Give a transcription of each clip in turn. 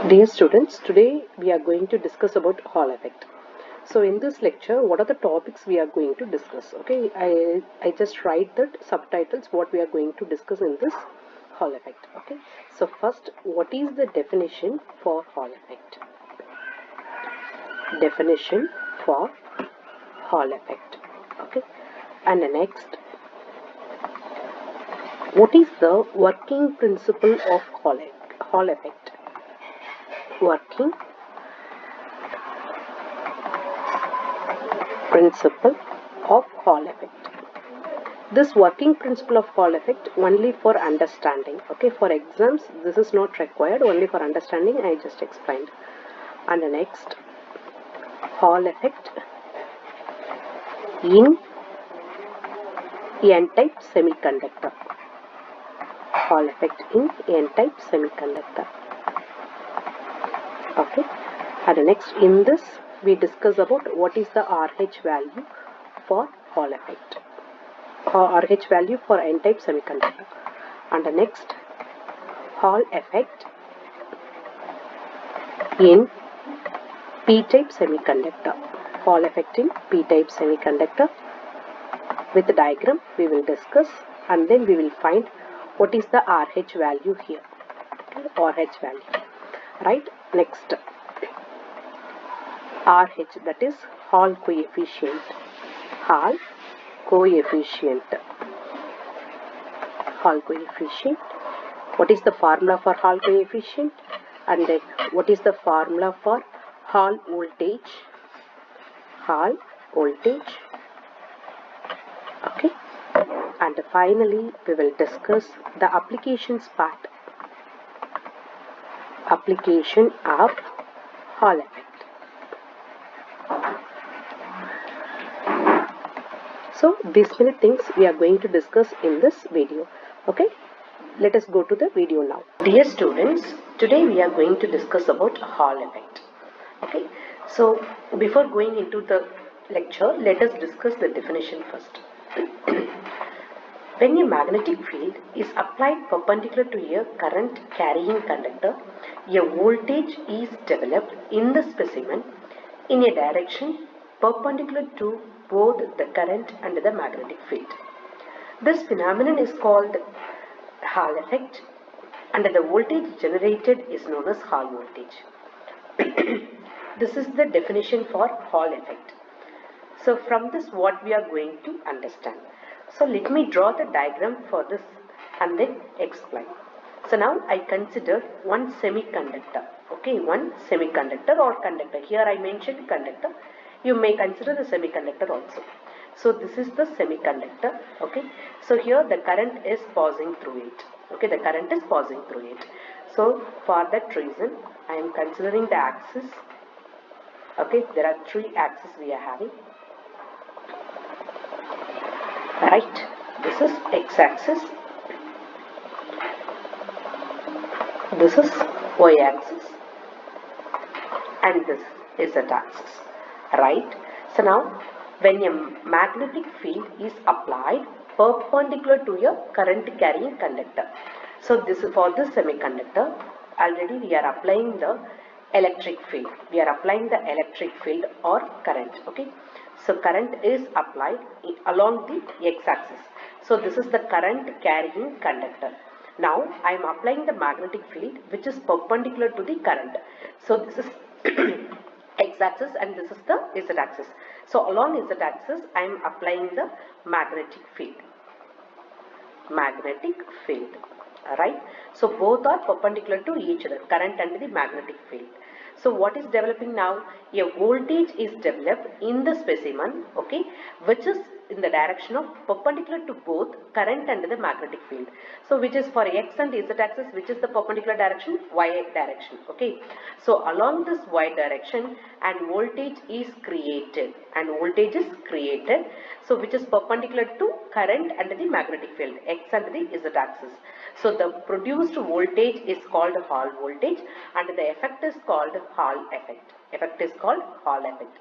Dear students, today we are going to discuss about Hall effect. So in this lecture, what are the topics we are going to discuss? Okay, I just write the subtitles what we are going to discuss in this Hall effect. Okay, so first, what is the definition for Hall effect? Definition for Hall effect. Okay, and the next, what is the working principle of Hall effect? Working principle of Hall effect. This working principle of Hall effect only for understanding. Okay, for exams this is not required, only for understanding I just explained. And the next, Hall effect in n-type semiconductor. Hall effect in n-type semiconductor. Okay, and the next, in this we discuss about what is the RH value for Hall effect. RH value for n-type semiconductor. And the next, Hall effect in p-type semiconductor. Hall effect in p-type semiconductor. With the diagram we will discuss, and then we will find what is the RH value here. RH value, right? Next, RH, that is Hall coefficient. Hall coefficient. Hall coefficient. What is the formula for Hall coefficient? And then what is the formula for Hall voltage? Hall voltage. Okay, and finally we will discuss the applications part. Application of Hall effect. So these many things we are going to discuss in this video. Okay, let us go to the video now. Dear students, today we are going to discuss about Hall effect. Okay, so before going into the lecture, let us discuss the definition first. When a magnetic field is applied perpendicular to a current carrying conductor, a voltage is developed in the specimen in a direction perpendicular to both the current and the magnetic field. This phenomenon is called Hall effect, and the voltage generated is known as Hall voltage. This is the definition for Hall effect. So from this what we are going to understand. So let me draw the diagram for this and then explain. So now I consider one semiconductor. Okay, one semiconductor or conductor. Here I mentioned conductor. You may consider the semiconductor also. So this is the semiconductor. Okay, so here the current is passing through it. Okay, the current is passing through it. So for that reason I am considering the axis. Okay, there are three axes we are having. Right, this is x-axis, this is y-axis, and this is z-axis, right? So now when a magnetic field is applied perpendicular to a current carrying conductor, so this is for this semiconductor. Already we are applying the electric field, we are applying the electric field or current. Okay, so current is applied along the x-axis. So this is the current carrying conductor. Now I am applying the magnetic field which is perpendicular to the current. So this is x-axis and this is the z-axis. So along z-axis I am applying the magnetic field. Magnetic field. Right? So both are perpendicular to each other, current and the magnetic field. So what is developing now? A voltage is developed in the specimen, okay, which is in the direction of perpendicular to both current and the magnetic field. So which is for x and z axis, which is the perpendicular direction? Y direction, okay. So along this y direction and voltage is created, so which is perpendicular to current and the magnetic field, x and the z axis. So the produced voltage is called Hall voltage and the effect is called Hall effect. Effect is called Hall effect.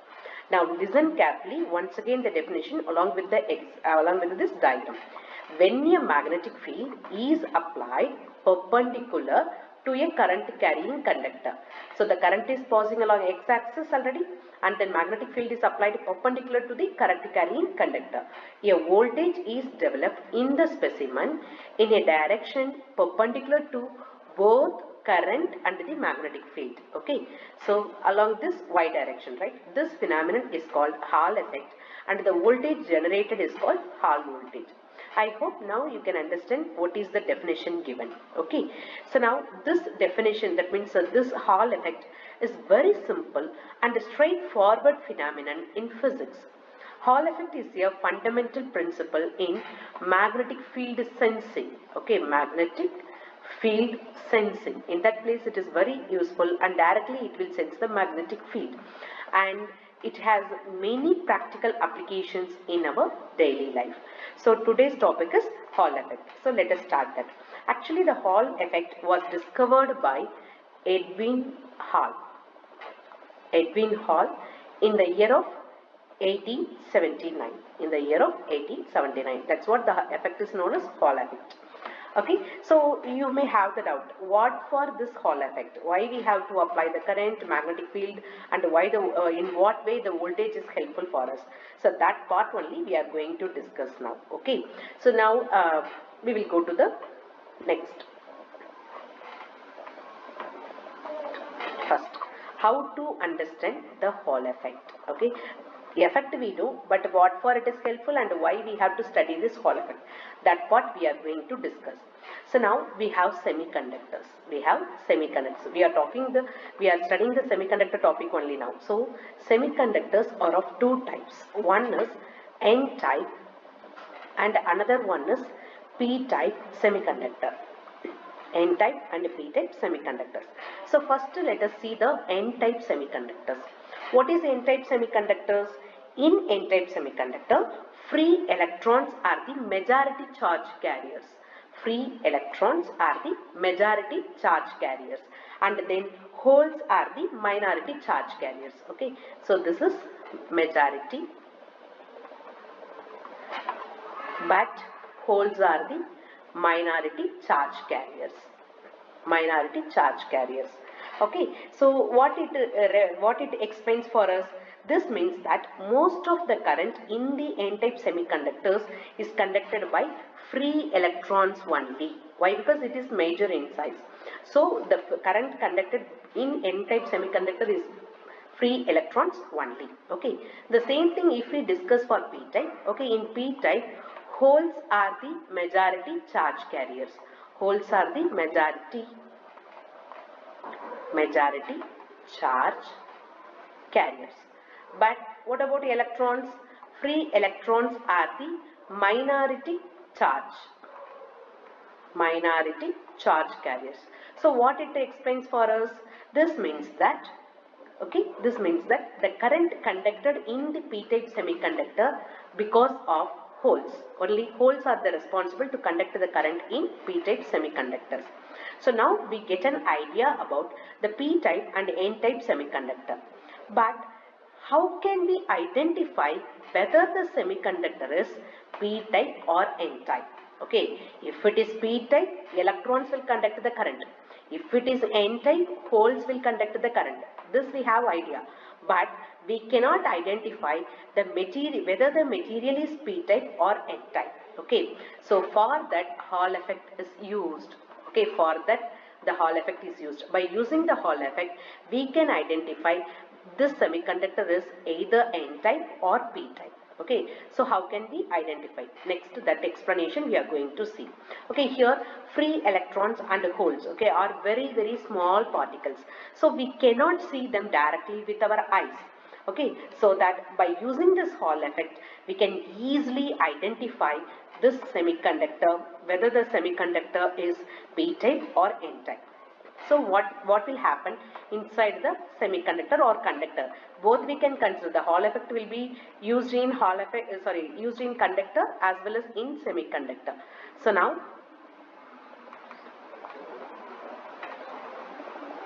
Now listen carefully once again the definition along with this diagram. When a magnetic field is applied perpendicular to a current carrying conductor. So the current is passing along x-axis already, and then magnetic field is applied perpendicular to the current carrying conductor. A voltage is developed in the specimen in a direction perpendicular to both current and the magnetic field. Okay, so along this y direction, right, this phenomenon is called Hall effect, and the voltage generated is called Hall voltage. I hope now you can understand what is the definition given. Okay, so now this definition, that means this Hall effect is very simple and a straightforward phenomenon in physics. Hall effect is a fundamental principle in magnetic field sensing. Okay, magnetic field sensing. In that place it is very useful, and directly it will sense the magnetic field, and it has many practical applications in our daily life. So today's topic is Hall effect. So let us start that. Actually the Hall effect was discovered by Edwin Hall. Edwin Hall in the year of 1879. In the year of 1879. That's what the effect is known as Hall effect. Okay, so you may have the doubt, what for this Hall effect? Why we have to apply the current, magnetic field, and why the in what way the voltage is helpful for us? So that part only we are going to discuss now. Okay, so now we will go to the next. First, how to understand the Hall effect? Okay, effect we do, but what for it is helpful and why we have to study this Hall effect, that part we are going to discuss. So now we have semiconductors. We are studying the semiconductor topic only now. So semiconductors are of two types. One is N type and another one is P type semiconductor. N type and P type semiconductors. So first let us see the N type semiconductors. What is N type semiconductors? In N type semiconductor, free electrons are the majority charge carriers. Free electrons are the majority charge carriers, and then holes are the minority charge carriers. Okay, so this is majority, but holes are the minority charge carriers. Minority charge carriers. Okay, so what it explains for us? This means that most of the current in the N-type semiconductors is conducted by free electrons only. Why? Because it is major in size. So the current conducted in N-type semiconductor is free electrons only. Okay, the same thing if we discuss for P-type. Okay, in P-type, holes are the majority charge carriers. Holes are the majority charge carriers. But what about electrons? Free electrons are the minority charge carriers. So what it explains for us? This means that the current conducted in the p-type semiconductor, because of holes, only holes are the responsible to conduct the current in p-type semiconductors. So now we get an idea about the p-type and n-type semiconductor. But how can we identify whether the semiconductor is p-type or n-type? Okay, if it is p-type, electrons will conduct the current. If it is n-type, holes will conduct the current. This we have idea, but we cannot identify the material, whether the material is p-type or n-type. Okay, so for that Hall effect is used. Okay, for that the Hall effect is used. By using the Hall effect, we can identify this semiconductor is either n-type or p-type. Okay, so how can we identify? Next, that explanation we are going to see. Okay, here free electrons and holes, okay, are very small particles. So we cannot see them directly with our eyes. Okay, so that by using this Hall effect, we can easily identify this semiconductor, whether the semiconductor is p-type or n-type. So what will happen inside the semiconductor or conductor? Both we can consider. The Hall effect will be used in used in conductor as well as in semiconductor. So now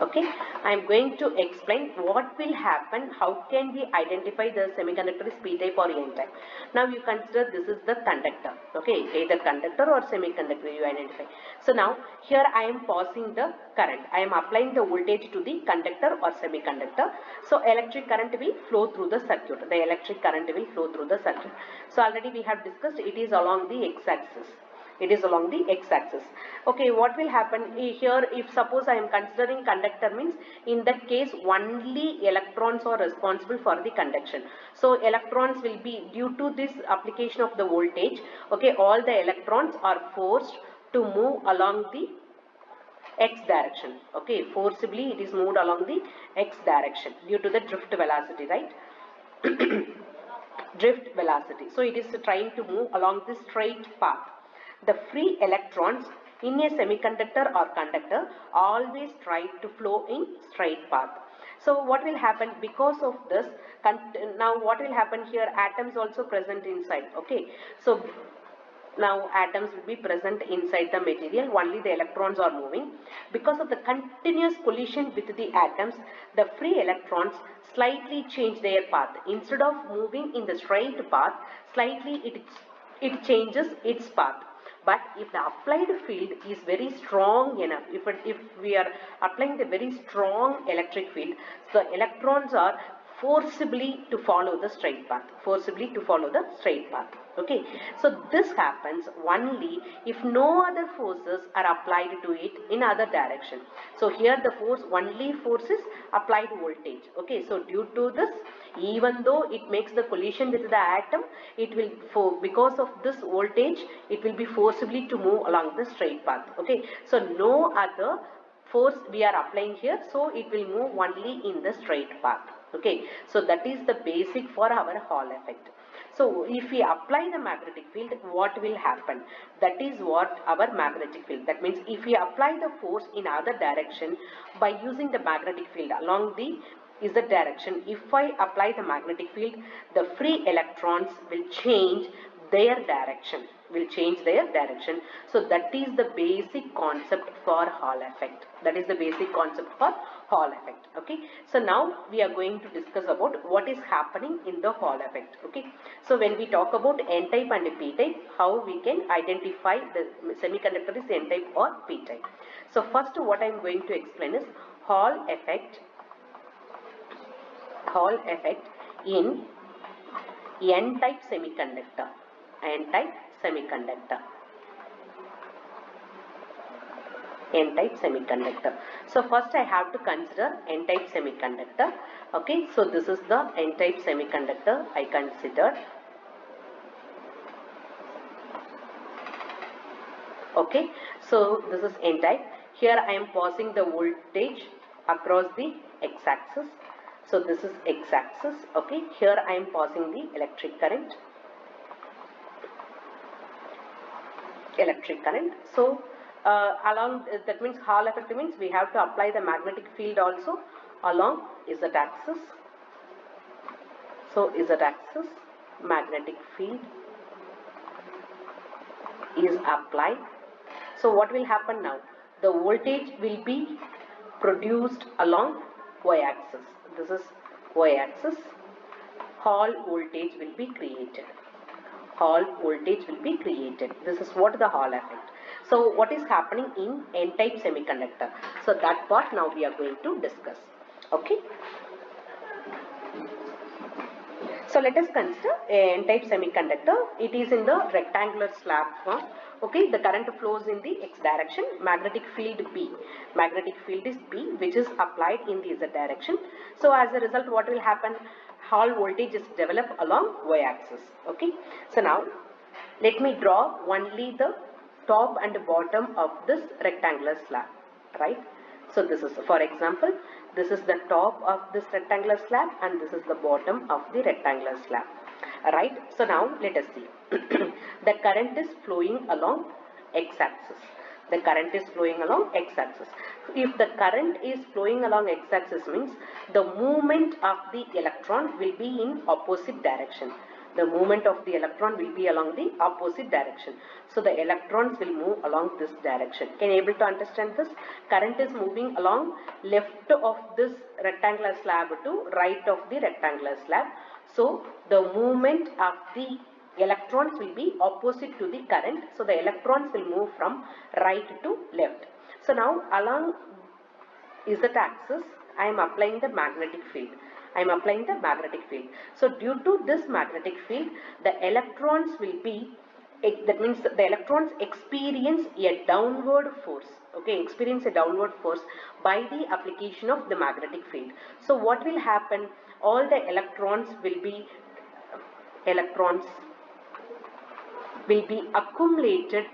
Okay, I am going to explain what will happen, how can we identify the semiconductor is p-type or n-type. Now you consider this is the conductor, okay, either conductor or semiconductor you identify. So now here I am passing the current, I am applying the voltage to the conductor or semiconductor. So electric current will flow through the circuit, the electric current will flow through the circuit. So already we have discussed it is along the x-axis. It is along the x-axis. Okay, what will happen here if suppose I am considering conductor means in that case only electrons are responsible for the conduction. So electrons will be due to this application of the voltage. Okay, all the electrons are forced to move along the x direction. Okay, forcibly it is moved along the x direction due to the drift velocity, right? Drift velocity. So it is trying to move along this straight path. The free electrons in a semiconductor or conductor always try to flow in straight path. So what will happen because of this? Now what will happen here? Atoms also present inside. Okay. So now atoms will be present inside the material, only the electrons are moving. Because of the continuous collision with the atoms, the free electrons slightly change their path. Instead of moving in the straight path, slightly it changes its path. But if the applied field is very strong enough, if we are applying the very strong electric field, the electrons are forcibly to follow the straight path, okay. So this happens only if no other forces are applied to it in other direction. So here the only force is applied voltage, okay. So due to this, even though it makes the collision with the atom, it will because of this voltage it will be forcibly to move along the straight path, okay. So no other force we are applying here, so it will move only in the straight path, okay. So that is the basic for our Hall effect. So if we apply the magnetic field, what will happen? That is what our magnetic field, that means if we apply the force in other direction by using the magnetic field along the Z direction, if I apply the magnetic field, the free electrons will change their direction, So that is the basic concept for Hall effect. Okay. So now we are going to discuss about what is happening in the Hall effect. Okay. So when we talk about n-type and p-type, how we can identify the semiconductor is n-type or p-type. So first what I am going to explain is Hall effect in n-type semiconductor. N-type semiconductor. So first I have to consider n-type semiconductor. Okay, so this is the n-type semiconductor I considered. Okay, so this is n-type. Here I am passing the voltage across the x-axis. So this is x-axis. Okay, here I am passing the electric current. So along that means Hall effect means we have to apply the magnetic field also along z-axis. So z-axis magnetic field is applied. So what will happen now? The voltage will be produced along y-axis. This is y-axis. Hall voltage will be created. This is what the Hall effect. So what is happening in n-type semiconductor? So that part now we are going to discuss. Okay. So let us consider n-type semiconductor. It is in the rectangular slab form. Okay, the current flows in the x direction. Magnetic field B. Magnetic field is B, which is applied in the z direction. So as a result, what will happen? Hall voltage is developed along y-axis. Okay. So now let me draw only the top and bottom of this rectangular slab. Right. So this is, for example, this is the top of this rectangular slab and this is the bottom of the rectangular slab. Right. So now let us see. The current is flowing along x-axis. If the current is flowing along x-axis means the movement of the electron will be in opposite direction. The movement of the electron will be along the opposite direction. So the electrons will move along this direction. Can you able to understand this? Current is moving along left of this rectangular slab to right of the rectangular slab. So the movement of the electrons will be opposite to the current. So the electrons will move from right to left. So now along Z axis, I am applying the magnetic field. I am applying the magnetic field. So due to this magnetic field, the electrons will be, that means the electrons experience a downward force. Okay, experience a downward force by the application of the magnetic field. So what will happen? All the electrons will be accumulated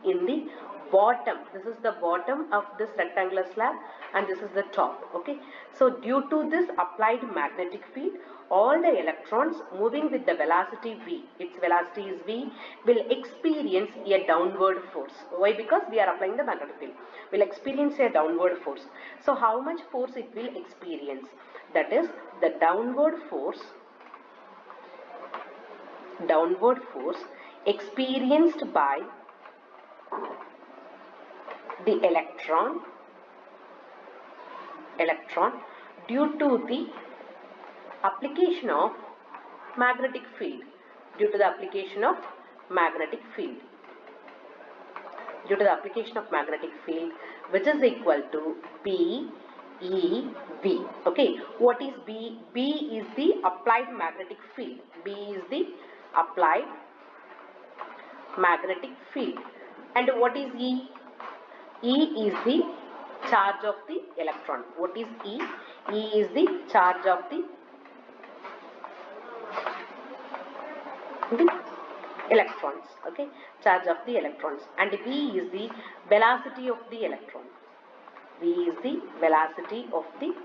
in the bottom. This is the bottom of this rectangular slab and this is the top. Okay, so due to this applied magnetic field, all the electrons moving with the velocity v, its velocity is v, will experience a downward force. Why? Because we are applying the magnetic field, will experience a downward force. So how much force it will experience? That is the downward force experienced by the electron due to the application of magnetic field, which is equal to B E V. Okay, what is B? B is the applied magnetic field. B is the applied magnetic field. And what is E? E is the charge of the electron. What is E? E is the charge of the electrons. Okay, charge of the electrons. And V is the velocity of the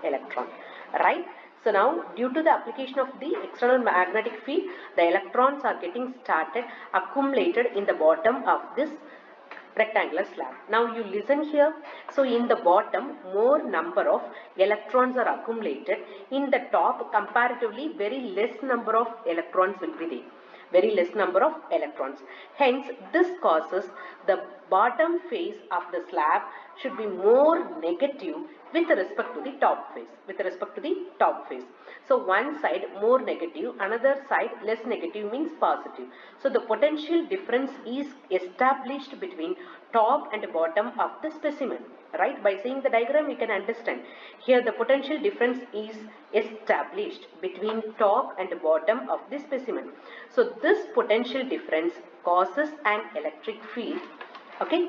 electron. Right? So now, due to the application of the external magnetic field, the electrons are getting started accumulated in the bottom of this rectangular slab. Now you listen here. So in the bottom, more number of electrons are accumulated. In the top, comparatively very less number of electrons will be there. Hence, this causes the bottom face of the slab should be more negative with respect to the top face. So one side more negative, another side less negative means positive. So the potential difference is established between top and bottom of the specimen. Right? By seeing the diagram, we can understand. Here the potential difference is established between top and bottom of the specimen. So this potential difference causes an electric field. Okay,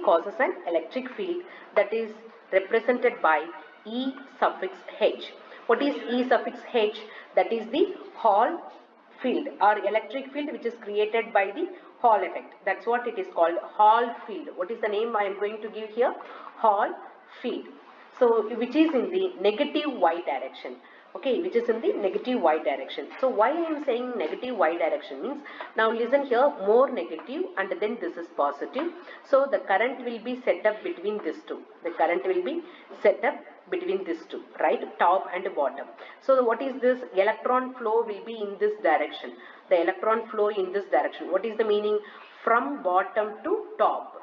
that is represented by E suffix H. What is E suffix H? That is the Hall field or electric field which is created by the Hall effect. That's what it is called, Hall field. What is the name I am going to give here? Hall field. So which is in the negative y direction. Okay, which is in the negative y direction. So why I am saying negative y direction means, now listen here, more negative and then this is positive. So the current will be set up between these two. Right? Top and bottom. So what is this? Electron flow will be in this direction. What is the meaning? From bottom to top.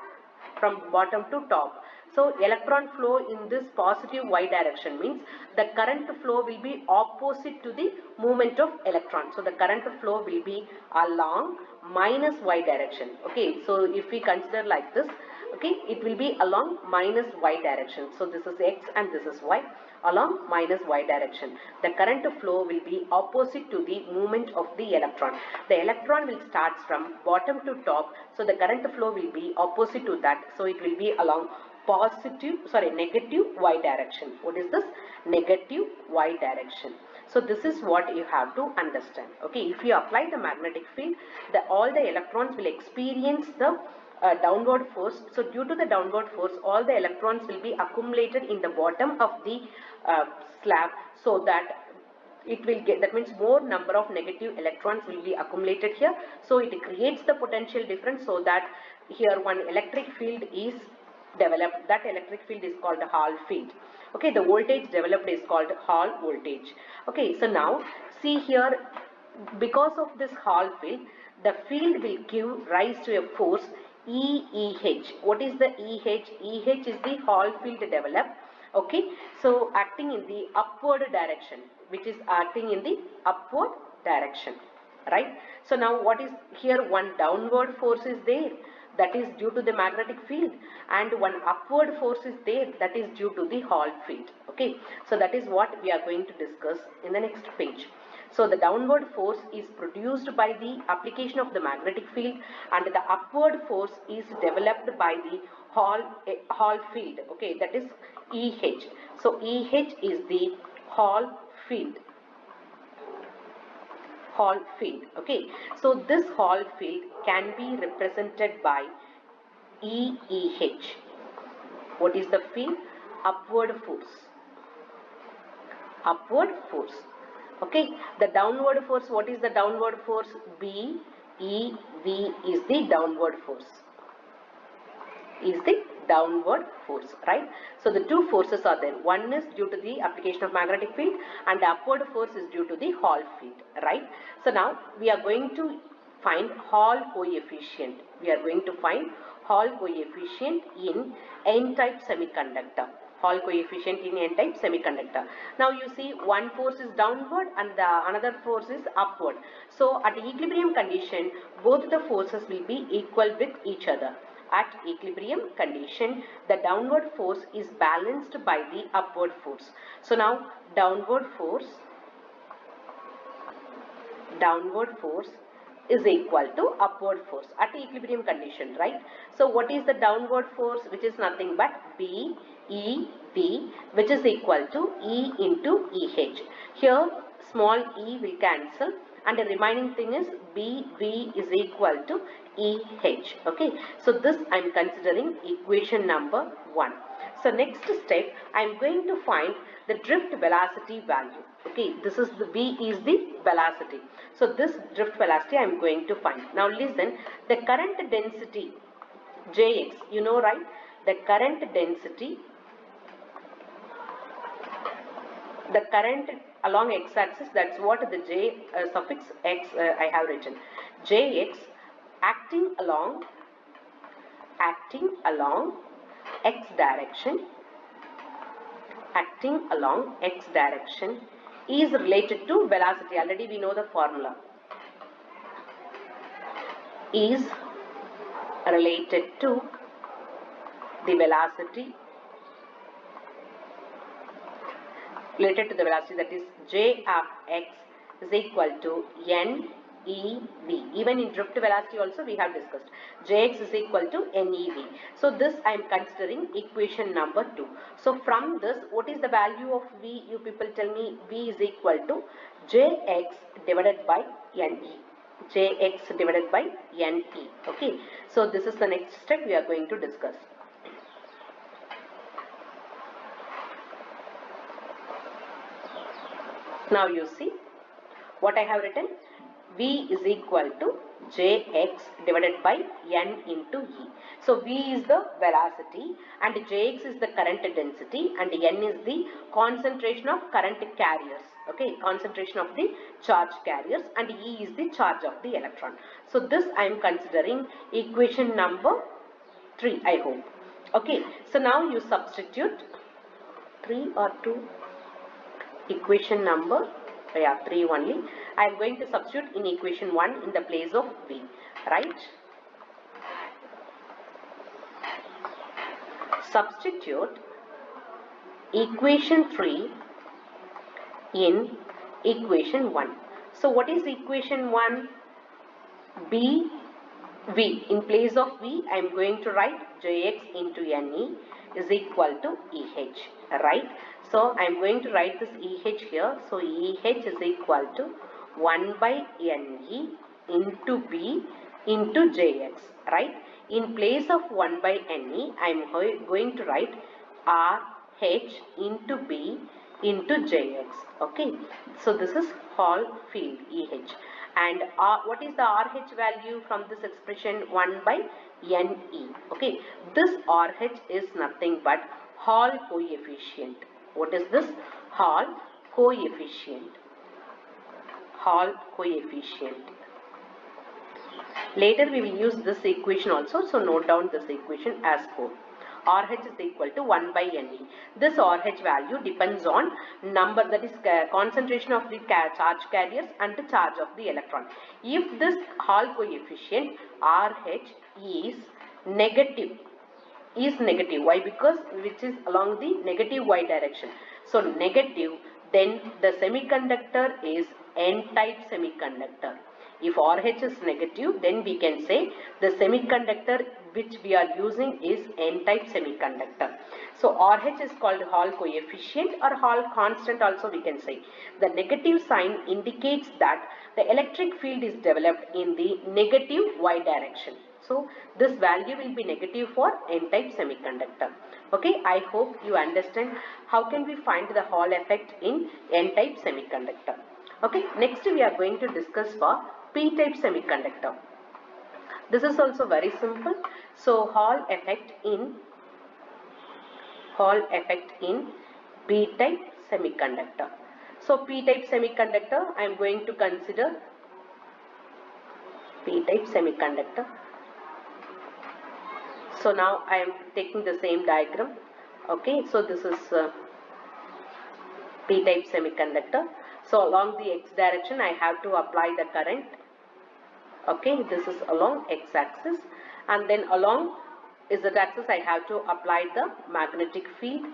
So electron flow in this positive y direction means the current flow will be opposite to the movement of electron. So the current flow will be along minus y direction. Okay, so if we consider like this, okay, it will be along minus y direction. So this is x and this is y, along minus y direction. The current flow will be opposite to the movement of the electron. The electron will start from bottom to top. So the current flow will be opposite to that. So it will be along negative y direction. What is this? Negative y direction. So this is what you have to understand. Okay, if you apply the magnetic field, all the electrons will experience the downward force. So due to the downward force, all the electrons will be accumulated in the bottom of the slab, so that it will get, that means more number of negative electrons will be accumulated here. So it creates the potential difference, so that here one electric field is developed. That electric field is called Hall field. Okay, the voltage developed is called Hall voltage. Okay, so now see here, because of this Hall field, the field will give rise to a force EEH. What is the EH? EH is the Hall field developed. Okay, so acting in the upward direction, which is acting in the upward direction, right? So now what is here? One downward force is there, that is due to the magnetic field, and one upward force is there, that is due to the Hall field. Okay, so that is what we are going to discuss in the next page. So the downward force is produced by the application of the magnetic field, and the upward force is developed by the Hall field. Okay, that is EH. So EH is the Hall field. Hall field. Okay, so this Hall field can be represented by EEH. What is the field? Upward force. Upward force. Okay, the downward force, what is the downward force? B, E, V is the downward force. Is the downward force, right? So the two forces are there. One is due to the application of magnetic field, and the upward force is due to the Hall field, right? So now we are going to find Hall coefficient. We are going to find Hall coefficient in N-type semiconductor. Hall coefficient in N-type semiconductor. Now you see, one force is downward and the another force is upward. So at equilibrium condition, both the forces will be equal with each other. At equilibrium condition, the downward force is balanced by the upward force. So now downward force is equal to upward force at equilibrium condition, right? So what is the downward force? Which is nothing but B, E, V, which is equal to E into EH. Here small e will cancel, and the remaining thing is BV is equal to EH. Okay, so this I am considering equation number 1. So next step, I am going to find the drift velocity value. Okay, this is the V is the velocity. So this drift velocity I am going to find. Now listen, the current density Jx, you know, right? The current density, the current along x-axis, that's what the J suffix x I have written. Jx acting along x direction, is related to velocity. Already we know the formula. Is related to the velocity, that is J of x is equal to N E V. Even in drift velocity also we have discussed. Jx is equal to NeV. So this I am considering equation number 2. So from this, what is the value of V? You people tell me. V is equal to Jx divided by Ne. Jx divided by Ne. Okay. So this is the next step we are going to discuss. Now you see what I have written. V is equal to Jx divided by N into E. So V is the velocity and Jx is the current density and N is the concentration of current carriers. Okay, concentration of the charge carriers, and E is the charge of the electron. So this I am considering equation number 3, I hope. Okay, so now you substitute 3 or 2. Equation number 3 only. I am going to substitute in equation 1 in the place of V, right? Substitute equation 3 in equation 1. So what is equation 1? B, V. In place of V, I am going to write Jx into Ne is equal to EH, right? So I am going to write this EH here. So EH is equal to 1 by Ne into B into Jx, right? In place of 1 by Ne, I am going to write RH into B into Jx. Okay, so this is Hall field EH. And what is the RH value from this expression? 1 by Ne. Okay, this RH is nothing but Hall coefficient. What is this? Hall coefficient. Hall coefficient. Later we will use this equation also, so note down this equation as 4. RH is equal to 1 by Ne. This RH value depends on number, that is concentration of the charge carriers and the charge of the electron. If this Hall coefficient RH is negative, why? Because which is along the negative y direction, so negative, then the semiconductor is n-type semiconductor. If RH is negative, then we can say the semiconductor which we are using is n-type semiconductor. So RH is called Hall coefficient or Hall constant also we can say. The negative sign indicates that the electric field is developed in the negative y direction. So this value will be negative for n-type semiconductor. Okay, I hope you understand how can we find the Hall effect in n-type semiconductor. Okay, next we are going to discuss for p-type semiconductor. This is also very simple. So Hall effect in p-type semiconductor. So p-type semiconductor, I am going to consider p-type semiconductor. So now I am taking the same diagram. Okay, so this is p-type semiconductor. So along the x direction I have to apply the current. Okay, this is along x-axis, and then along z-axis I have to apply the magnetic field.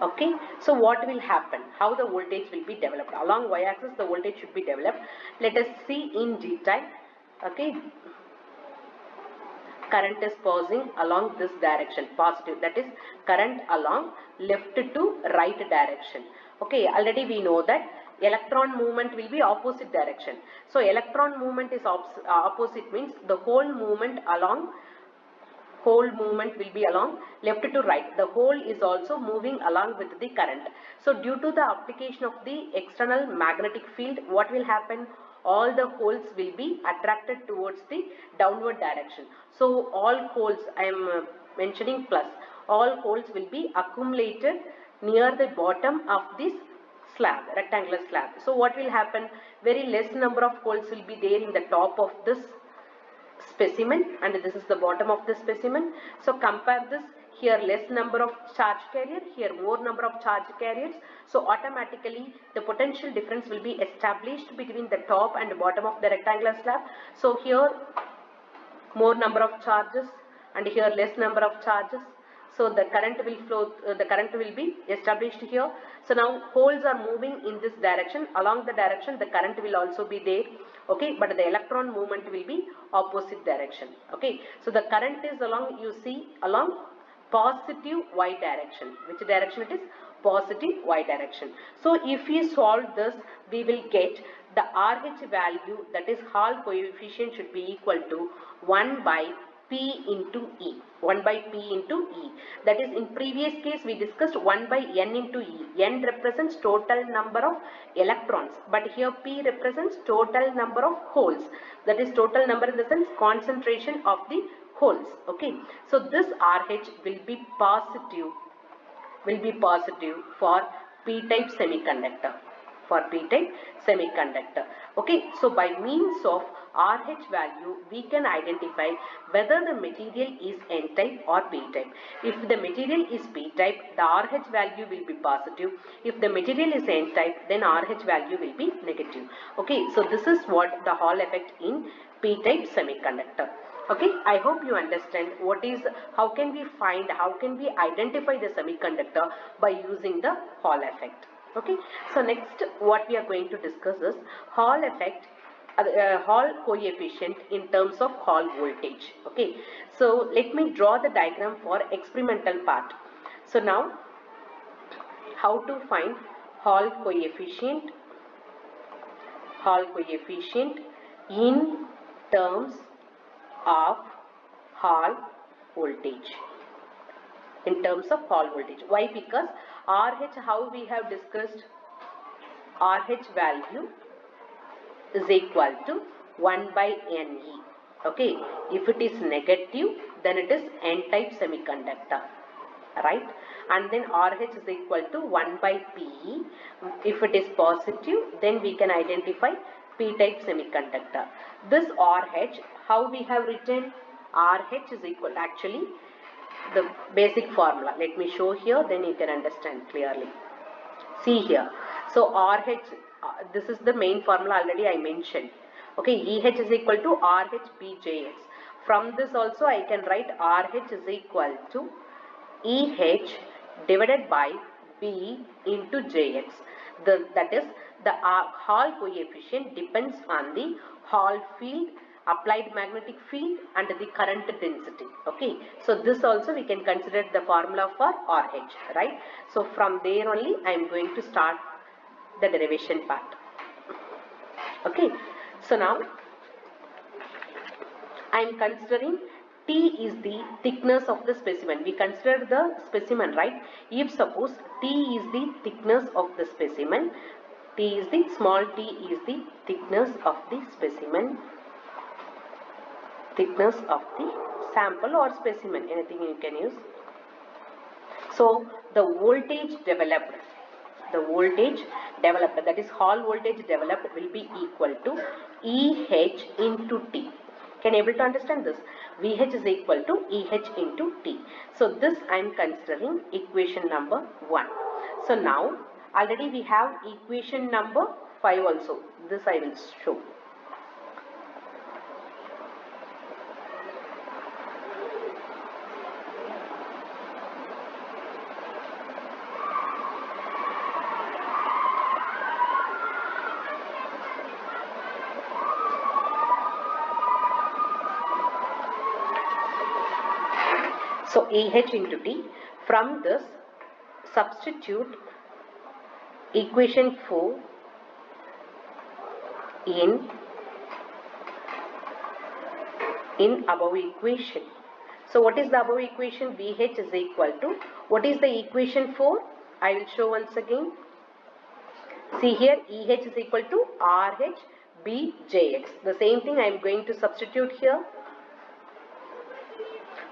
Okay, so what will happen? How the voltage will be developed? Along y-axis the voltage should be developed. Let us see in detail. Okay, current is passing along this direction, positive, that is current along left to right direction. Okay, already we know that electron movement will be opposite direction. So electron movement is opposite, means the whole movement will be along left to right. The whole is also moving along with the current. So due to the application of the external magnetic field, what will happen? All the holes will be attracted towards the downward direction. So all holes, I am mentioning plus, all holes will be accumulated near the bottom of this slab, rectangular slab. So what will happen? Very less number of holes will be there in the top of this specimen, and this is the bottom of the specimen. So compare this, here less number of charge carrier, here more number of charge carriers. So automatically the potential difference will be established between the top and bottom of the rectangular slab. So here more number of charges and here less number of charges. So the current will flow, the current will be established here. So now holes are moving in this direction. Along the direction the current will also be there. Okay, but the electron movement will be opposite direction. Okay, so the current is along, you see, along positive y direction. Which direction it is? Positive y direction. So if we solve this, we will get the RH value, that is Hall coefficient, should be equal to 1 by P into E. 1 by P into E. That is, in previous case we discussed 1 by N into E. N represents total number of electrons, but here P represents total number of holes. That is total number in the sense concentration of the holes. Okay, so this RH will be positive for p-type semiconductor. Okay, so by means of RH value we can identify whether the material is n-type or p-type. If the material is p-type, the RH value will be positive. If the material is n-type, then RH value will be negative. Okay, so this is what the Hall effect in p-type semiconductor. Okay, I hope you understand how can we identify the semiconductor by using the Hall effect. Okay, so next what we are going to discuss is Hall effect, Hall coefficient in terms of Hall voltage. Okay, so let me draw the diagram for experimental part. So now how to find Hall coefficient in terms of Hall voltage. Why? Because RH, how we have discussed, RH value is equal to 1 by Ne. Okay, if it is negative, then it is n-type semiconductor, right? and then RH is equal to 1 by PE. If it is positive, then we can identify P-type semiconductor. This RH, how we have written? RH is equal, actually the basic formula. Let me show here, then you can understand clearly. See here. So RH, this is the main formula already I mentioned. Okay, EH is equal to RH BJX. From this also I can write RH is equal to EH divided by B into JX. That is, the Hall coefficient depends on the Hall field, applied magnetic field and the current density. Okay, so this also we can consider the formula for RH, right? So from there only I am going to start the derivation part. Okay, so now I am considering T is the thickness of the specimen. We consider the specimen, right? If suppose T is the thickness of the specimen, small t is the thickness of the specimen, thickness of the sample or specimen, anything you can use. So the voltage developed, that is Hall voltage developed, will be equal to EH into T. Can you able to understand this? VH is equal to EH into T. So this I am considering equation number 1. So now already we have equation number 5 also. This I will show. So EH into T. From this, substitute equation 4 in above equation. So what is the above equation? VH is equal to, what is the equation 4? I will show once again. See here, EH is equal to RH BJX. The same thing I am going to substitute here.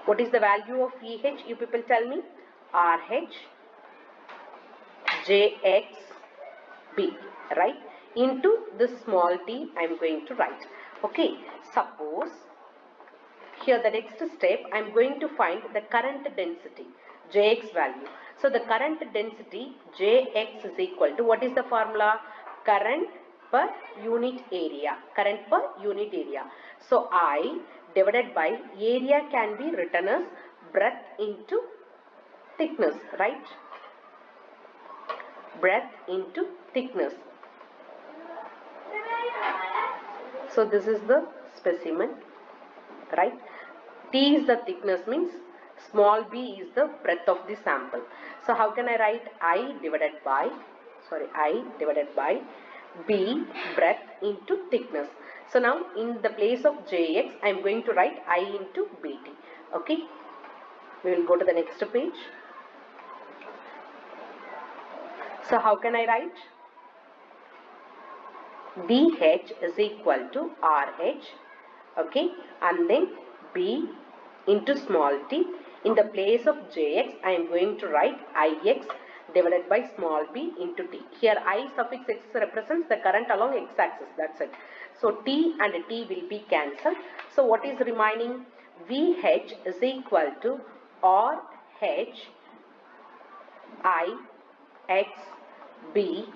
What is the value of EH? You people tell me. RH JX B, right? Into this small t I am going to write. Okay, suppose here the next step I am going to find the current density, Jx value. So the current density Jx is equal to, what is the formula? Current per unit area. Current per unit area. So I divided by area can be written as breadth into thickness, right? Breadth into thickness. So this is the specimen, right? T is the thickness, means small b is the breadth of the sample. So how can I write? I divided by b breadth into thickness. So now in the place of Jx I am going to write I into bt. Okay, we will go to the next page. So how can I write? VH is equal to RH, okay, and then B into small t. In the place of Jx, I am going to write Ix divided by small b into t. Here I suffix x represents the current along x-axis, that's it. So t and t will be cancelled. So what is remaining? VH is equal to RH Ix B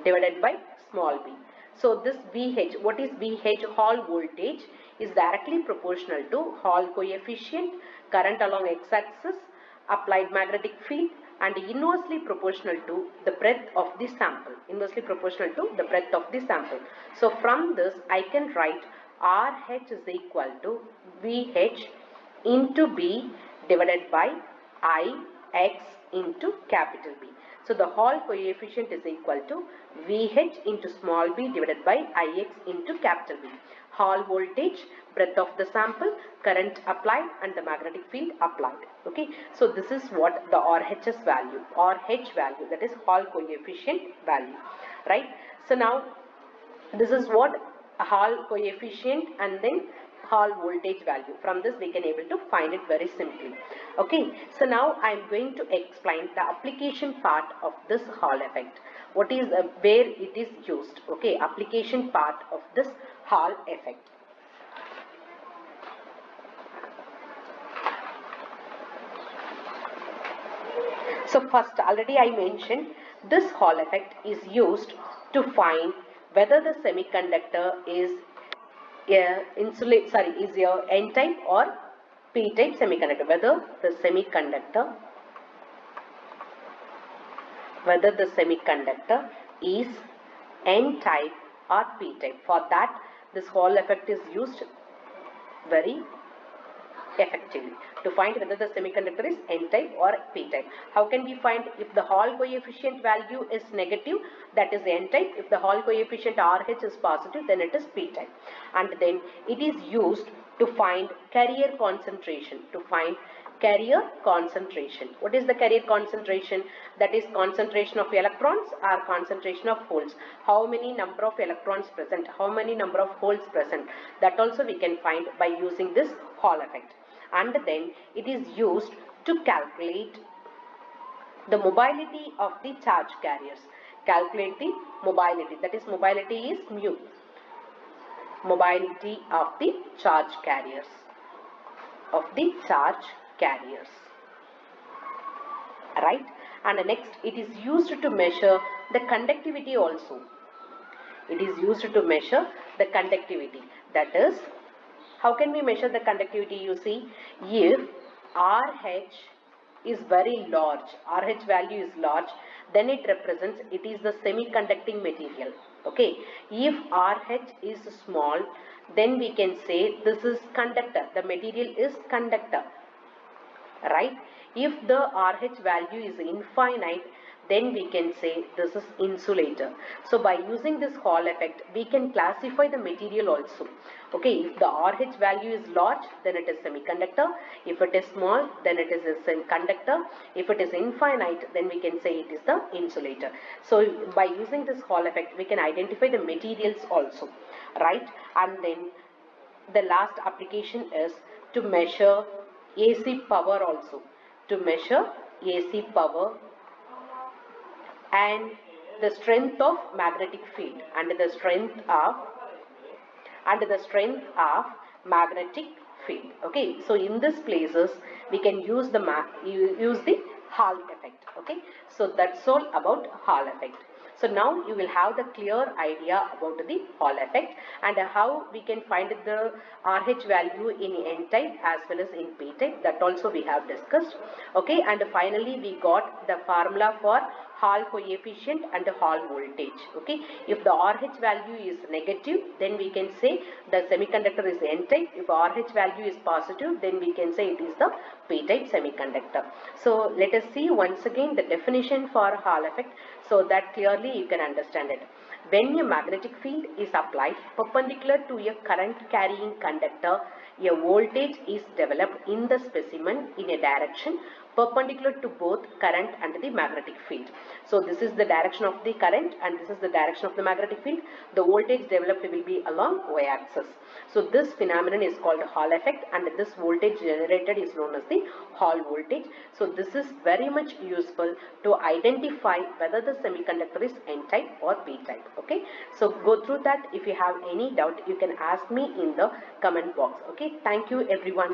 divided by small b. So this VH, what is VH? Hall voltage is directly proportional to Hall coefficient, current along x-axis, applied magnetic field, and inversely proportional to the breadth of the sample. Inversely proportional to the breadth of the sample. So from this I can write RH is equal to VH into B divided by Ix into capital B. So the Hall coefficient is equal to VH into small b divided by Ix into capital B. Hall voltage, breadth of the sample, current applied and the magnetic field applied. Okay, so this is what the RHS value, RH value, that is Hall coefficient value, right? So now this is what Hall coefficient and then Hall voltage value. From this we can able to find it very simply. Okay, so now I am going to explain the application part of this Hall effect. What is where it is used? Okay, application part of this Hall effect. So first, already I mentioned, this Hall effect is used to find whether the semiconductor is is your N type or P type semiconductor. Whether the semiconductor is N type or P type. For that, this Hall effect is used very effectively to find whether the semiconductor is N type or P type. How can we find? If the Hall coefficient value is negative, that is N type. If the Hall coefficient RH is positive, then it is P type. And then it is used to find carrier concentration. What is the carrier concentration? That is concentration of electrons or concentration of holes. How many number of electrons present? How many number of holes present? That also we can find by using this Hall effect. And then it is used to calculate the mobility of the charge carriers. Calculate the mobility. That is, mobility is mu. Mobility of the charge carriers. Right? And next, it is used to measure the conductivity also. That is, how can we measure the conductivity? You see, if RH is very large, RH value is large, then it represents it is the semiconducting material. Okay, if RH is small, then we can say this is conductor. The material is conductor. Right? If the RH value is infinite, then we can say this is insulator. So by using this Hall effect, we can classify the material also. Okay, if the RH value is large, then it is semiconductor. If it is small, then it is a conductor. If it is infinite, then we can say it is the insulator. So by using this Hall effect, we can identify the materials also. Right? And then the last application is to measure AC power also. AC power and the strength of magnetic field and the strength of magnetic field. Okay, so in these places we can use the Hall effect. Okay, so that's all about Hall effect. So now you will have the clear idea about the Hall effect and how we can find the RH value in N type as well as in P type. That also we have discussed. Okay, and finally we got the formula for Hall coefficient and Hall voltage. Okay, if the RH value is negative, then we can say the semiconductor is N type. If RH value is positive, then we can say it is the P type semiconductor. So let us see once again the definition for Hall effect so that clearly you can understand it. When a magnetic field is applied perpendicular to a current carrying conductor, a voltage is developed in the specimen in a direction perpendicular to both current and the magnetic field. So this is the direction of the current and this is the direction of the magnetic field. The voltage developed will be along y-axis. So this phenomenon is called Hall effect and this voltage generated is known as the Hall voltage. So this is very much useful to identify whether the semiconductor is N type or P type. Okay, so go through that. If you have any doubt, you can ask me in the comment box. Okay, thank you everyone.